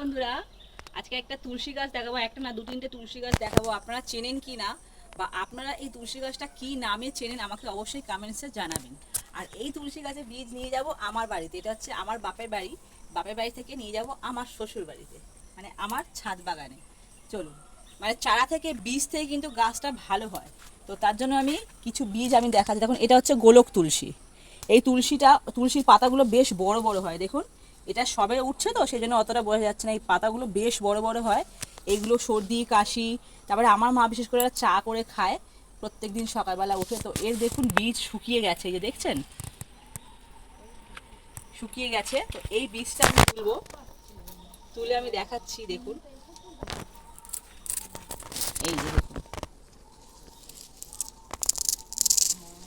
বন্ধুরা, আজকে একটা তুলসী গাছ দেখাবো। একটা না, দু তিনটে তুলসী গাছ দেখাবো। আপনারা চেনেন কি না, বা আপনারা এই তুলসী গাছটা কি নামে চেনেন আমাকে অবশ্যই কমেন্টসে জানাবেন। আর এই তুলসী গাছের বীজ নিয়ে যাব আমার বাড়িতে। এটা হচ্ছে আমার বাপের বাড়ি। বাপের বাড়ি থেকে নিয়ে যাব আমার শ্বশুর বাড়িতে, মানে আমার ছাদ বাগানে। চলুন, মানে চারা থেকে বীজ থেকে কিন্তু গাছটা ভালো হয়। তো তার জন্য আমি কিছু বীজ আমি দেখাচ্ছি। দেখুন, এটা হচ্ছে গোলক তুলসী। এই তুলসীর পাতাগুলো বেশ বড় বড় হয়। দেখুন, এটা সবে উঠছে তো সেই জন্য অতটা বোঝা যাচ্ছে না। এই পাতাগুলো বেশ বড় বড় হয়। এইগুলো সর্দি কাশি, তারপরে আমার মা বিশেষ করে চা করে খায় প্রত্যেক দিন সকালবেলা উঠে। তো এর দেখুন বীজ শুকিয়ে গেছে, এই যে দেখছেন শুকিয়ে গেছে। তো এই বীজটা আমি তুলবো, তুলে আমি দেখাচ্ছি। দেখুন, এই যে দেখুন,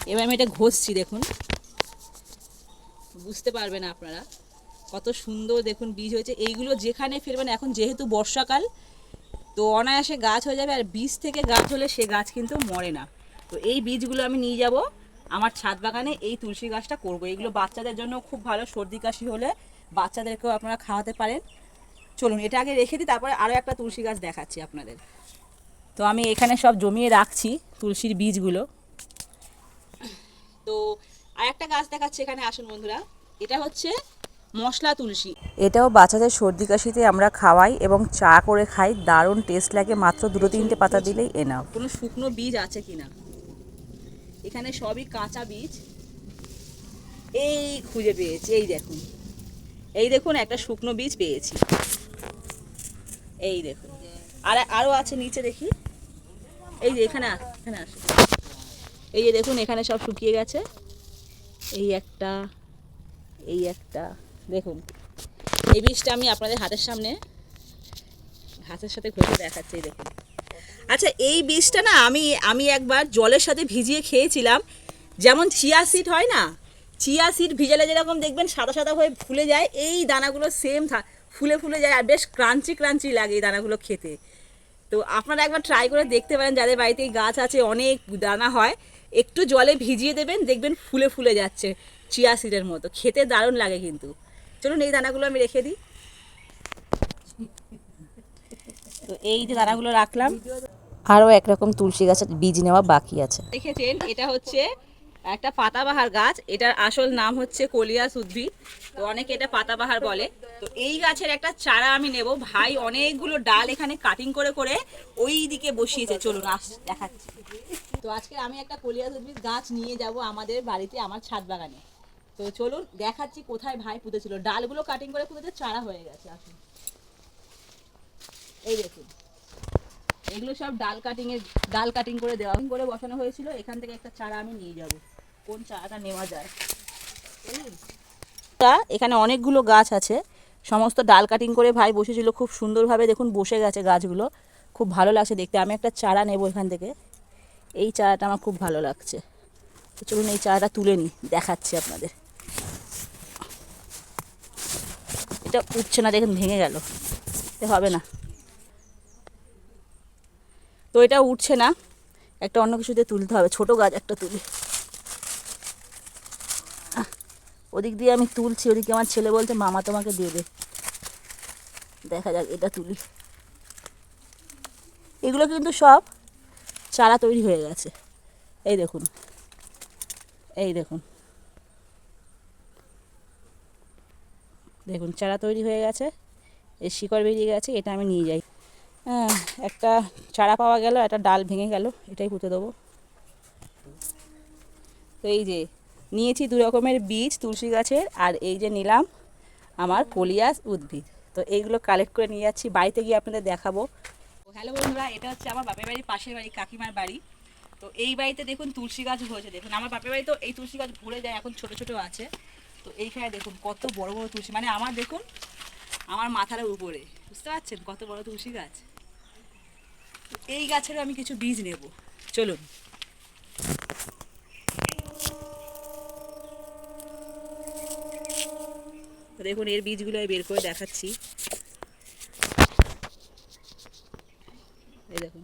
এবার আমি এটা ঘষছি। দেখুন, বুঝতে পারবেন আপনারা কত সুন্দর দেখুন বীজ হয়েছে। এইগুলো যেখানে ফেলবেন, এখন যেহেতু বর্ষাকাল, তো অনায়াসে গাছ হয়ে যাবে। আর বীজ থেকে গাছ হলে সে গাছ কিন্তু মরে না। তো এই বীজগুলো আমি নিয়ে যাব আমার ছাদ বাগানে। এই তুলসী গাছটা করব। এগুলো বাচ্চাদের জন্য খুব ভালো, সর্দি কাশি হলে বাচ্চাদেরকেও আপনারা খাওয়াতে পারেন। চলুন, এটা আগে রেখে দিই, তারপরে আরও একটা তুলসী গাছ দেখাচ্ছি আপনাদের। তো আমি এখানে সব জমিয়ে রাখছি তুলসীর বীজগুলো। তো আর একটা গাছ দেখাচ্ছি এখানে, আসুন বন্ধুরা। এটা হচ্ছে মশলা তুলসী। এটাও বাচ্চাদের সর্দি কাশিতে আমরা খাওয়াই এবং চা করে খাই। দারুণ টেস্ট লাগে, মাত্র দুটো তিনটে পাতা দিলেই এনাফ। কোনো শুকনো বীজ আছে কিনা, এখানে সবই কাঁচা বীজ। এই খুঁজে পেয়েছি, এই দেখুন, এই দেখুন একটা শুকনো বীজ পেয়েছি। এই দেখুন, আর আরও আছে নিচে, দেখি। এই যে এখানে এখানে আসে, এই যে দেখুন এখানে সব শুকিয়ে গেছে। এই একটা, এই একটা, দেখুন এই বীজটা আমি আপনাদের হাতের সাথে ঘষে দেখাচ্ছি। এই দেখুন। আচ্ছা, এই বীজটা না আমি আমি একবার জলের সাথে ভিজিয়ে খেয়েছিলাম। যেমন চিয়া সিড হয় না, চিয়া সিড ভিজালে যেরকম দেখবেন সাদা সাদা হয়ে ফুলে যায়, এই দানাগুলো সেম ফুলে ফুলে যায়। আর বেশ ক্রাঞ্চি ক্রাঞ্চি লাগে এই দানাগুলো খেতে। তো আপনারা একবার ট্রাই করে দেখতে পারেন, যাদের বাড়িতে গাছ আছে অনেক দানা হয়। একটু জলে ভিজিয়ে দেবেন, দেখবেন ফুলে ফুলে যাচ্ছে চিয়া সিডের মতো। খেতে দারুণ লাগে কিন্তু। চলুন, এই দানাগুলো আমি রেখে দিই। তো এই যে দানাগুলো রাখলাম। আরও একরকম তুলসী গাছের বীজ নেওয়া বাকি আছে। দেখেছেন, এটা হচ্ছে একটা পাতাবাহার গাছ। এটার আসল নাম হচ্ছে কলিয়াস উদ্ভিদ। তো অনেকে এটা পাতাবাহার বলে। তো এই গাছের একটা চারা আমি নেব। ভাই অনেকগুলো ডাল এখানে কাটিং করে করে ওই দিকে বসিয়েছে। চলুন দেখাচ্ছি। তো আজকে আমি একটা কলিয়াস উদ্ভিদ গাছ নিয়ে যাব আমাদের বাড়িতে, আমার ছাদ বাগানে। তো চলুন দেখাচ্ছি কোথায় ভাই পুঁতেছিল। ডালগুলো কাটিং করে পুঁতেছে, চারা হয়ে গেছে। আসুন, এই দেখুন, এগুলো সব ডাল কাটিং করে দেওয়া করে বসানো হয়েছিল। এখান থেকে একটা চারা আমি নিয়ে যাব। কোন চারাটা নেওয়া যায়? এখানে অনেকগুলো গাছ আছে, সমস্ত ডাল কাটিং করে ভাই বসেছিল। খুব সুন্দরভাবে দেখুন বসে গেছে গাছগুলো, খুব ভালো লাগছে দেখতে। আমি একটা চারা নেব এখান থেকে। এই চারাটা আমার খুব ভালো লাগছে। তো চলুন এই চারাটা তুলে নিই, দেখাচ্ছি আপনাদের। এটা উঠছে না, দেখুন ভেঙে গেল, এটা হবে না। তো এটা উঠছে না, একটা অন্য কিছুতে তুলতে হবে। ছোট গাছ একটা তুলি। ওদিক দিয়ে আমি তুলছি, ওদিকে আমার ছেলে বলছে মামা তোমাকে দেবে। দেখা যাক, এটা তুলি। এগুলো কিন্তু সব চারা তৈরি হয়ে গেছে। এই দেখুন, এই দেখুন, দেখুন চারা তৈরি হয়ে গেছে। এই শিকড় বেরিয়ে গেছে, এটা আমি নিয়ে যাই। হ্যাঁ, একটা চারা পাওয়া গেল, একটা ডাল ভেঙে গেল, এটাই পুঁতে দেবো। তো এই যে নিয়েছি দু রকমের বীজ তুলসী গাছের, আর এই যে নিলাম আমার কলিয়াস উদ্ভিদ। তো এইগুলো কালেক্ট করে নিয়ে যাচ্ছি, বাড়িতে গিয়ে আপনাদের দেখাবো। হ্যালো বন্ধুরা, এটা হচ্ছে আমার বাপের বাড়ির পাশের বাড়ি, কাকিমার বাড়ি। তো এই বাড়িতে দেখুন তুলসী গাছ হয়েছে। দেখুন আমার বাপের বাড়ি তো এই তুলসী গাছ ভরে যায়, এখন ছোট ছোট আছে। তো এইখানে দেখুন কত বড় বড় তুলসী, মানে আমার দেখুন আমার মাথার উপরে, বুঝতে পারছেন কত বড় তুলসী গাছ। এই গাছেরও আমি কিছু বীজ নেব, চলুন। দেখুন এর বীজগুলো বের করে দেখাচ্ছি। এই দেখুন,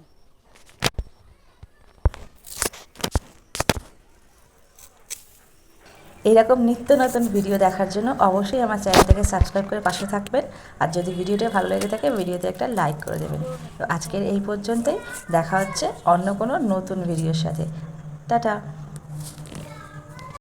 এইরকম নিত্য নতুন ভিডিও দেখার জন্য অবশ্যই আমার চ্যানেলটাকে সাবস্ক্রাইব করে পাশে থাকবেন। আর যদি ভিডিওটা ভালো লেগে থাকে ভিডিওতে একটা লাইক করে দেবেন। তো আজকের এই পর্যন্তই, দেখা হচ্ছে অন্য কোনো নতুন ভিডিওর সাথে। টাটা।